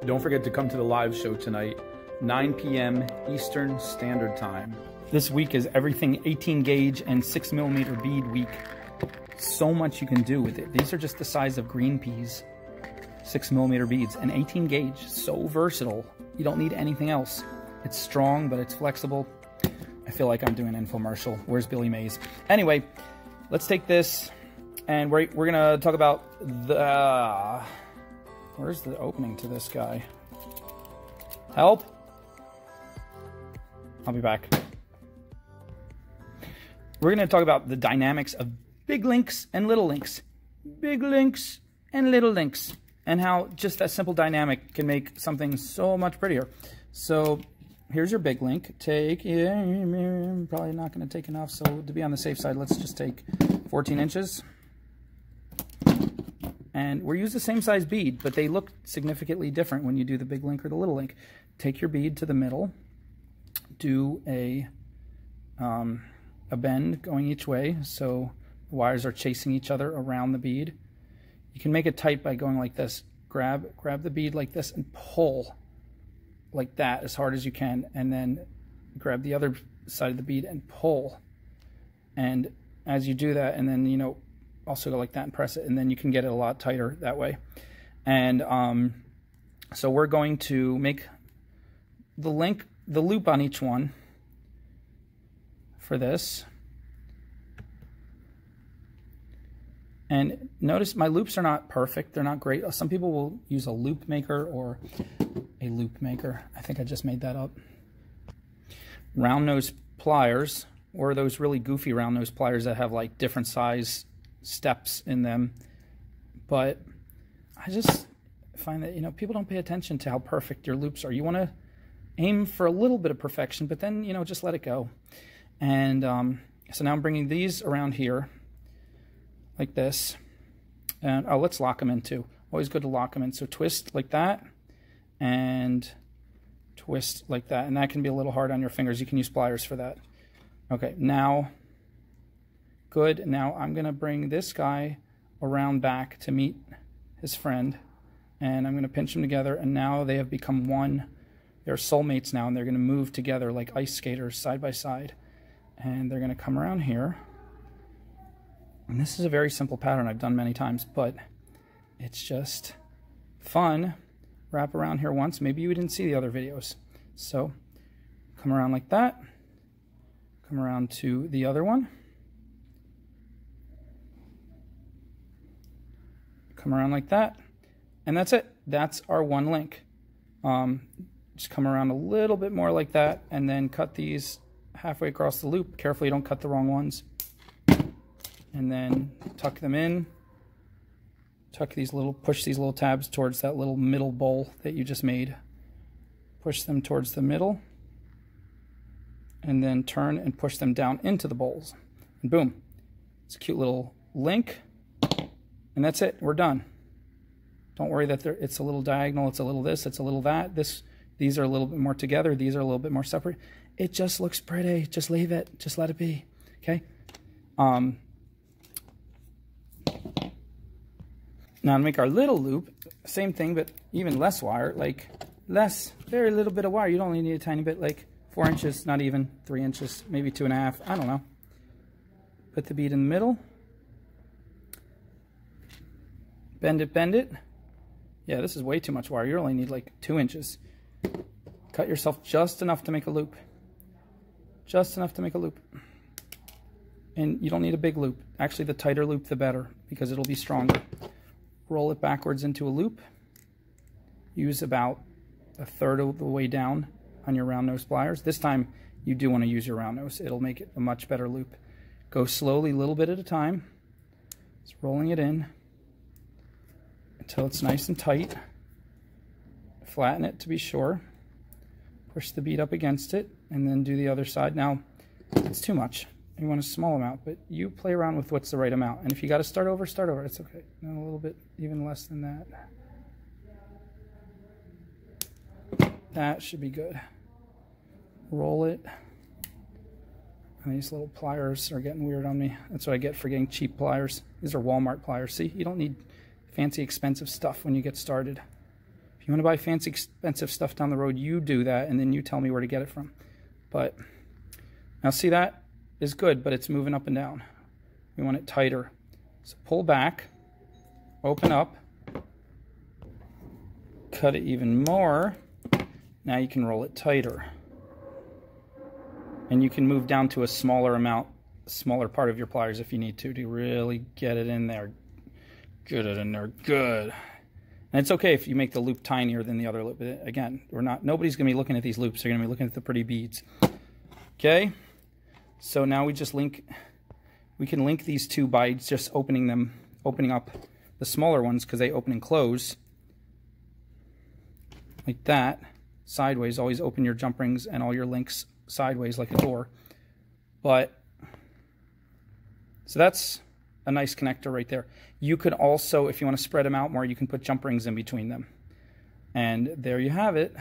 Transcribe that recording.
Don't forget to come to the live show tonight, 9 p.m. Eastern Standard Time. This week is everything 18 gauge and 6mm bead week. So much you can do with it. These are just the size of green peas. 6mm beads and 18 gauge. So versatile. You don't need anything else. It's strong, but it's flexible. I feel like I'm doing an infomercial. Where's Billy Mays? Anyway, let's take this and we're going to talk about the... Where's the opening to this guy? Help! I'll be back. We're going to talk about the dynamics of big links and little links. Big links and little links. And how just that simple dynamic can make something so much prettier. So here's your big link. Take, probably not going to take enough. So to be on the safe side, let's just take 14 inches. And we're using the same size bead, but they look significantly different when you do the big link or the little link. Take your bead to the middle, do a bend going each way, so the wires are chasing each other around the bead. You can make it tight by going like this. Grab the bead like this and pull like that as hard as you can, and then grab the other side of the bead and pull. And as you do that, and then, you know, also go like that and press it, and then you can get it a lot tighter that way. And so we're going to make the loop on each one for this. And notice my loops are not perfect. They're not great. Some people will use a loop maker or a loop maker. I think I just made that up. Round nose pliers, or those really goofy round nose pliers that have like different size steps in them. But I just find that, you know, people don't pay attention to how perfect your loops are. You want to aim for a little bit of perfection, but then, you know, just let it go. And so now I'm bringing these around here like this, and oh, let's lock them in too. Always good to lock them in. So twist like that and twist like that, and that can be a little hard on your fingers. You can use pliers for that. Okay, now good. Now I'm going to bring this guy around back to meet his friend, and I'm going to pinch them together, and now they have become one. They're soulmates now, and they're going to move together like ice skaters side by side. And they're going to come around here. And this is a very simple pattern I've done many times, but it's just fun. Wrap around here once. Maybe you didn't see the other videos. So come around like that. Come around to the other one. Come around like that, and that's it. That's our one link. Just come around a little bit more like that, and then cut these halfway across the loop. Carefully, don't cut the wrong ones. And then tuck them in. Push these little tabs towards that little middle bowl that you just made. Push them towards the middle, and then turn and push them down into the bowls. And boom, it's a cute little link. And that's it. We're done. Don't worry that it's a little diagonal. It's a little this. It's a little that. These are a little bit more together. These are a little bit more separate. It just looks pretty. Just leave it. Just let it be. Okay. Now to make our little loop, same thing, but even less wire. Like very little bit of wire. You don't only need a tiny bit, like 4 inches, not even 3 inches, maybe 2.5. I don't know. Put the bead in the middle. Bend it. Yeah, this is way too much wire. You only need like 2 inches. Cut yourself just enough to make a loop. Just enough to make a loop. And you don't need a big loop. Actually, the tighter loop, the better, because it'll be stronger. Roll it backwards into a loop. Use about 1/3 of the way down on your round nose pliers. This time, you do want to use your round nose. It'll make it a much better loop. Go slowly, a little bit at a time. Just rolling it in until it's nice and tight. Flatten it to be sure. Push the bead up against it, and then do the other side. Now, it's too much. You want a small amount, but you play around with what's the right amount. And if you got to start over, start over. It's okay. And a little bit, even less than that. That should be good. Roll it. And these little pliers are getting weird on me. That's what I get for getting cheap pliers. These are Walmart pliers. See, you don't need fancy, expensive stuff when you get started. If you want to buy fancy, expensive stuff down the road, you do that, and then you tell me where to get it from. But now see, that is good, but it's moving up and down. We want it tighter. So pull back, open up, cut it even more. Now you can roll it tighter. And you can move down to a smaller amount, smaller part of your pliers if you need to really get it in there. Get it in there good. And it's okay if you make the loop tinier than the other loop. Again, nobody's going to be looking at these loops. They're going to be looking at the pretty beads. Okay? So now we can link these two by just opening up the smaller ones, because they open and close like that, sideways. Always open your jump rings and all your links sideways like a door. But so that's a nice connector right there. You could also, if you want to spread them out more, you can put jump rings in between them. And there you have it.